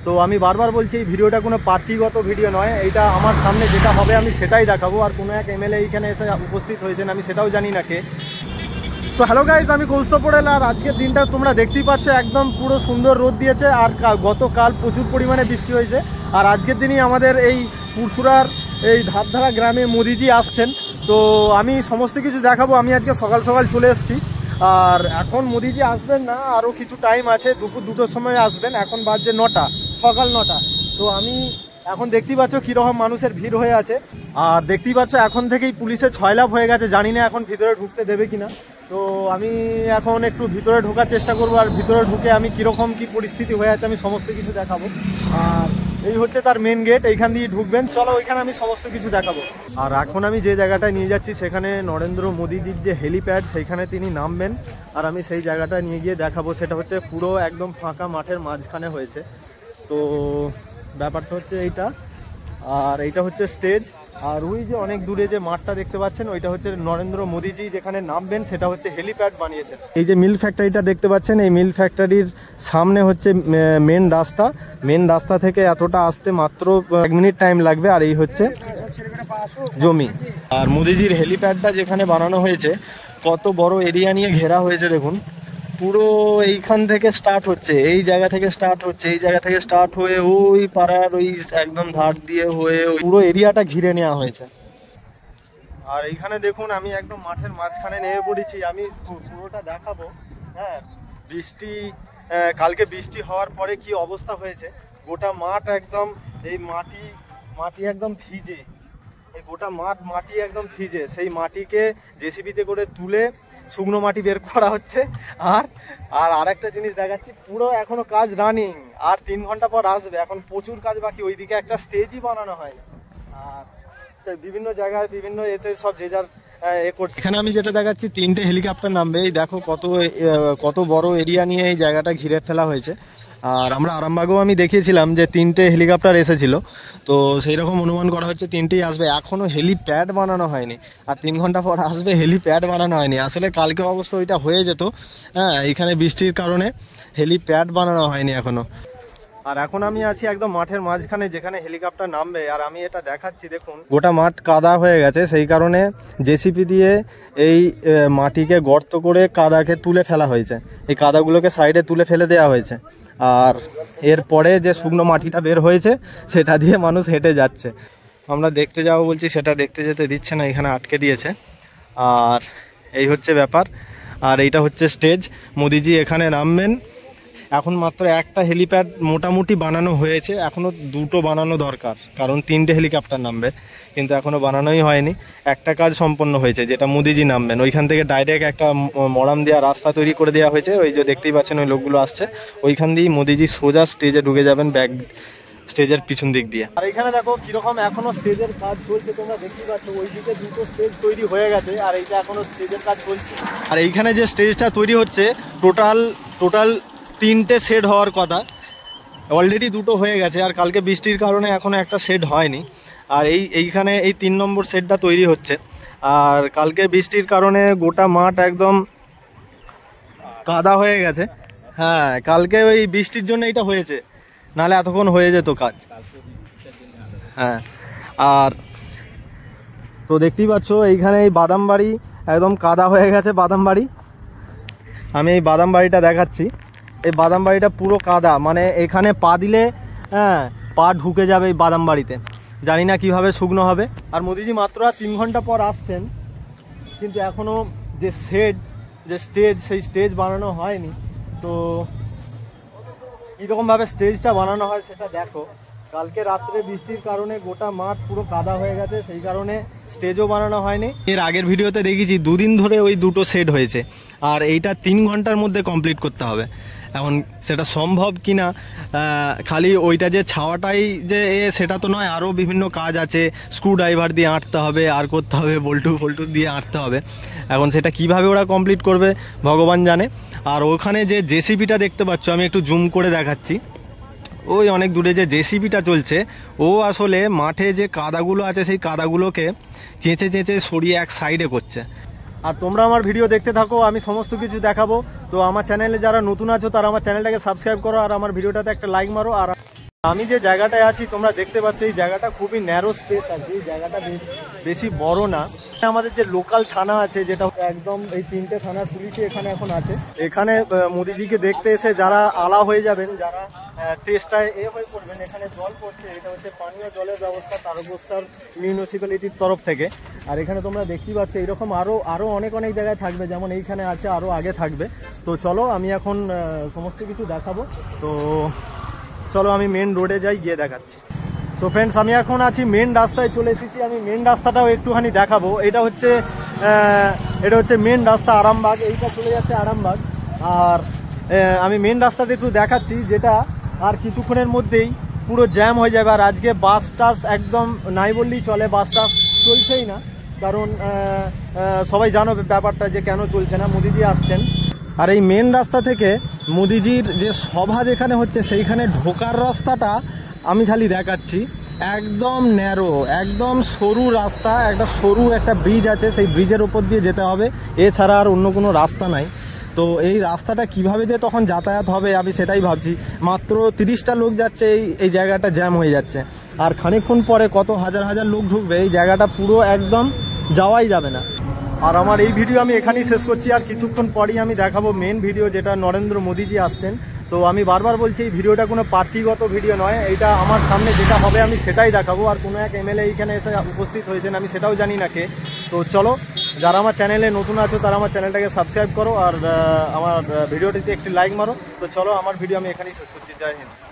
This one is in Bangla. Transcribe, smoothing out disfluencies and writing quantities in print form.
তো আমি বারবার বলছি এই ভিডিওটা কোনো পার্টিগত ভিডিও নয়, এইটা আমার সামনে যেটা হবে আমি সেটাই দেখাবো। আর কোনো এক এমএলএ এইখানে এসে উপস্থিত হয়েছেন, আমি সেটাও জানি না কে। সো হ্যালো গাইজ, আমি কৌস্তভ পড়েল। আর আজকের দিনটা তোমরা দেখতেই পাচ্ছ, একদম পুরো সুন্দর রোদ দিয়েছে। আর গতকাল প্রচুর পরিমাণে বৃষ্টি হয়েছে। আর আজকের দিনই আমাদের এই পুরসুরার এই ধাপধারা গ্রামে মোদিজি আসছেন। তো আমি সমস্ত কিছু দেখাবো। আমি আজকে সকাল সকাল চলে এসেছি। আর এখন মোদিজি আসবেন না, আরও কিছু টাইম আছে, দুপুর 2টোর সময় আসবেন। এখন বাজছে 9টা, সকাল 9টা। তো আমি এখন দেখতেই পাচ্ছ কীরকম মানুষের ভিড় হয়ে আছে। আর দেখতেই পাচ্ছ এখন থেকেই পুলিশের ছয়লাভ হয়ে গেছে, জানি না এখন ভিতরে ঢুকতে দেবে কিনা। তো আমি এখন একটু ভিতরে ঢোকার চেষ্টা করবো। আর ভিতরে ঢুকে আমি কীরকম কী পরিস্থিতি হয়ে আছে আমি সমস্ত কিছু দেখাবো। আর এই হচ্ছে তার মেন গেট, এইখান দিয়ে ঢুকবেন। চলো ওইখানে আমি সমস্ত কিছু দেখাবো। আর এখন আমি যে জায়গাটায় নিয়ে যাচ্ছি সেখানে নরেন্দ্র মোদীজির যে হেলিপ্যাড, সেইখানে তিনি নামবেন। আর আমি সেই জায়গাটা নিয়ে গিয়ে দেখাবো। সেটা হচ্ছে পুরো একদম ফাঁকা মাঠের মাঝখানে হয়েছে। তো ব্যাপারটা হচ্ছে এইটা। আর এইটা হচ্ছে স্টেজ। আর ওই যে অনেক দূরে যে মাঠটা দেখতে পাচ্ছেন, ওইটা হচ্ছে নরেন্দ্র মোদীজি যেখানে নামবেন, সেটা হচ্ছে হেলিপ্যাড বানিয়েছেন। এই যে মিল ফ্যাক্টরিটা দেখতে পাচ্ছেন, এই মিল ফ্যাক্টরির সামনে হচ্ছে মেন রাস্তা। মেন রাস্তা থেকে এতটা আসতে মাত্র 1 মিনিট টাইম লাগবে। আর এই হচ্ছে জমি। আর মোদীজির হেলিপ্যাডটা যেখানে বানানো হয়েছে, কত বড় এরিয়া নিয়ে ঘেরা হয়েছে দেখুন। পুরো এইখান থেকে স্টার্ট হচ্ছে, এই জায়গা থেকে স্টার্ট হচ্ছে, এই জায়গা থেকে স্টার্ট হয়ে ওই পাড়ার ওই একদম ধার দিয়ে হয়ে পুরো এরিয়াটা ঘিরে নেওয়া হয়েছে। আর এইখানে দেখুন আমি একদম মাঠের মাঝখানে নেমে পড়েছি। আমি পুরোটা দেখাবো। হ্যাঁ, বৃষ্টি কালকে বৃষ্টি হওয়ার পরে কি অবস্থা হয়েছে। গোটা মাঠ একদম এই মাটি একদম ভিজে। এই গোটা মাটি একদম ভিজে। সেই মাটিকে জেসিবিতে করে তুলে শুকনো মাটি বের করা হচ্ছে। আর আরেকটা জিনিস দেখাচ্ছি, পুরো এখনো কাজ রানিং। আর 3 ঘন্টা পর আসবে। এখন প্রচুর কাজ বাকি। ওইদিকে একটা স্টেজই বানানো হয় না। আর বিভিন্ন জায়গায় বিভিন্ন এতে সব যে যার করছে। এখানে আমি যেটা দেখাচ্ছি, 3টে হেলিকপ্টার নামবে। এই দেখো কত বড় এরিয়া নিয়ে এই জায়গাটা ঘিরে ফেলা হয়েছে। আর আমরা আরামবাগেও আমি দেখিয়েছিলাম যে 3টে হেলিকপ্টার এসেছিল। তো সেই রকম অনুমান করা হচ্ছে 3টেই আসবে। এখনও হেলিপ্যাড বানানো হয়নি। আর 3 ঘন্টা পর আসবে, হেলিপ্যাড বানানো হয়নি। আসলে কালকে অবশ্য ওইটা হয়ে যেত। হ্যাঁ, এইখানে বৃষ্টির কারণে হেলিপ্যাড বানানো হয়নি এখনও। আর এখন আমি আছি একদম মাঠের মাঝখানে, যেখানে হেলিকপ্টার নামবে। আর আমি এটা দেখাচ্ছি, দেখুন গোটা মাঠ কাদা হয়ে গেছে। সেই কারণে জেসিপি দিয়ে এই মাটিকে গর্ত করে কাদাকে তুলে ফেলা হয়েছে। এই কাদাগুলোকে সাইডে তুলে ফেলে দেওয়া হয়েছে। আর এরপরে যে শুকনো মাটিটা বের হয়েছে, সেটা দিয়ে মানুষ হেঁটে যাচ্ছে। আমরা দেখতে যাবো বলছি, সেটা দেখতে যেতে দিচ্ছে না, এখানে আটকে দিয়েছে। আর এই হচ্ছে ব্যাপার। আর এইটা হচ্ছে স্টেজ। মোদিজি এখানে নামবেন। এখন মাত্র একটা হেলিপ্যাড মোটামুটি বানানো হয়েছে, এখনও 2টো বানানো দরকার, কারণ 3টে হেলিকপ্টার নামবে। কিন্তু এখনও বানানোই হয়নি। একটা কাজ সম্পন্ন হয়েছে, যেটা মোদিজি নামবেন। ওইখান থেকে ডাইরেক্ট একটা মরাম দেওয়া রাস্তা তৈরি করে দেওয়া হয়েছে। ওই যে দেখতেই পাচ্ছেন ওই লোকগুলো আসছে, ওইখান দিয়েই মোদিজি সোজা স্টেজে ঢুকে যাবেন, স্টেজের পিছন দিক দিয়ে। আর এখানে দেখো কিরকম এখনো স্টেজের কাজ চলছে, তোমরা দেখতেই পাচ্ছ। ওইদিকে 2টো স্টেজ তৈরি হয়ে গেছে, আর এইটা এখনো স্টেজের কাজ চলছে। আর এইখানে যে স্টেজটা তৈরি হচ্ছে, টোটাল 3টে শেড হওয়ার কথা। অলরেডি 2টো হয়ে গেছে। আর কালকে বৃষ্টির কারণে এখনো একটা শেড হয়নি। আর এইখানে এই 3 নম্বর শেডটা তৈরি হচ্ছে। আর কালকে বৃষ্টির কারণে গোটা মাঠ একদম কাদা হয়ে গেছে। হ্যাঁ, কালকে ওই বৃষ্টির জন্য এটা হয়েছে, নাহলে এতক্ষণ হয়ে যেত কাজ। হ্যাঁ, আর তো দেখতেই পাচ্ছ এইখানে এই বাদাম বাড়ি একদম কাদা হয়ে গেছে। বাদাম বাড়ি, আমি এই বাদাম বাড়িটা দেখাচ্ছি। এই বাদাম বাড়িটা পুরো কাদা, মানে এখানে পা দিলে পা ঢুকে যাবে এই বাদাম বাড়িতে। জানি না কিভাবে শুকনো হবে। আর মোদিজি মাত্র 3 ঘন্টা পর আসছেন, কিন্তু এখনও যে স্টেজ সেই স্টেজ বানানো হয়নি। তো কীরকমভাবে স্টেজটা বানানো হয় সেটা দেখো। কালকে রাত্রে বৃষ্টির কারণে গোটা মাঠ পুরো কাদা হয়ে গেছে, সেই কারণে স্টেজও বানানো হয়নি। এর আগের ভিডিওতে দেখেছি 2 দিন ধরে ওই 2টো সেট হয়েছে। আর এইটা 3 ঘন্টার মধ্যে কমপ্লিট করতে হবে। এখন সেটা সম্ভব কি না, খালি ওইটা যে ছাওয়াটাই যে সেটা তো নয়, আরও বিভিন্ন কাজ আছে। স্ক্রু ড্রাইভার দিয়ে আঁটতে হবে, আর করতে হবে, বল্টু দিয়ে আঁটতে হবে। এখন সেটা কিভাবে ওরা কমপ্লিট করবে ভগবান জানে। আর ওখানে যে জেসিবিটা দেখতে পাচ্ছ, আমি একটু জুম করে দেখাচ্ছি। ওই অনেক দূরে যে জেসিবিটা চলছে, ও আসলে মাঠে যে কাদাগুলো আছে সেই কাদাগুলোকে চেঁচে সরিয়ে এক সাইডে করছে। আর তোমরা আমার ভিডিও দেখতে থাকো, আমি সমস্ত কিছু দেখাবো। তো আমার চ্যানেলে যারা নতুন আছো তারা আমার চ্যানেলটাকে সাবস্ক্রাইব করো, আর আমার ভিডিওটাতে একটা লাইক মারো। আর আমি যে জায়গাটায় আছি তোমরা দেখতে পাচ্ছ এই জায়গাটা খুবই ন্যারো স্পেস আছে, এই জায়গাটা বেশি বড় না। আমাদের যে লোকাল থানা আছে যেটা একদম এই 3টে থানার পুলিশই এখানে এখন আছে। এখানে মোদিজিকে দেখতে এসে যারা আলা হয়ে যাবেন, যারা তেষ্টায় হয়ে পড়বেন, এখানে জল পড়ছে, এটা হচ্ছে পানীয় জলের ব্যবস্থা তারকেশ্বর মিউনিসিপ্যালিটির তরফ থেকে। আর এখানে তোমরা দেখতেই পাচ্ছ এইরকম আরও অনেক জায়গায় থাকবে, যেমন এইখানে আছে, আরও আগে থাকবে। তো চলো আমি এখন সমস্ত কিছু দেখাবো। তো চলো আমি মেন রোডে যাই, গিয়ে দেখাচ্ছি। সো ফ্রেন্ডস, আমি এখন আছি মেন রাস্তায় চলে এসেছি। আমি মেন রাস্তাটাও একটুখানি দেখাবো। এটা হচ্ছে মেন রাস্তা আরামবাগ, এইটা চলে যাচ্ছে আরামবাগ। আর আমি মেন রাস্তাটা একটু দেখাচ্ছি, যেটা আর কিছুক্ষণের মধ্যেই পুরো জ্যাম হয়ে যাবে। আর আজকে বাস টাস একদম নাই বললেই চলে, বাস টাস চলছেই না। কারণ সবাই জানো ব্যাপারটা যে কেন চলছে না, মোদিজি আসছেন। আর এই মেন রাস্তা থেকে মোদিজির যে সভা যেখানে হচ্ছে সেইখানে ঢোকার রাস্তাটা আমি খালি দেখাচ্ছি, একদম ন্যারো, একদম সরু রাস্তা, সরু একটা ব্রিজ আছে, সেই ব্রিজের ওপর দিয়ে যেতে হবে, এছাড়া আর অন্য কোনো রাস্তা নাই। তো এই রাস্তাটা কিভাবে যে তখন যাতায়াত হবে আমি সেটাই ভাবছি। মাত্র 30টা লোক যাচ্ছে, এই জায়গাটা জ্যাম হয়ে যাচ্ছে। আর খানিকক্ষণ পরে কত হাজার লোক ঢুকবে, এই জায়গাটা পুরো একদম যাওয়াই যাবে না। আর আমার এই ভিডিও আমি এখানেই শেষ করছি। আর কিছুক্ষণ পরেই আমি দেখাবো মেন ভিডিও, যেটা নরেন্দ্র মোদিজি আসছেন। তো আমি বারবার বলছি এই ভিডিওটা কোনো পার্টিগত ভিডিও নয়, এটা আমার সামনে যেটা হবে আমি সেটাই দেখাবো। আর কোনো এক এমএলএ এইখানে এসে উপস্থিত হয়েছেন, আমি সেটাও জানি না কে। তো চলো, যারা আমার চ্যানেলে নতুন আছো তারা আমার চ্যানেলটাকে সাবস্ক্রাইব করো, আর আমার ভিডিওটিতে একটি লাইক মারো। তো চলো, আমার ভিডিও আমি এখানেই শেষ করছি। জয় হিন্দ।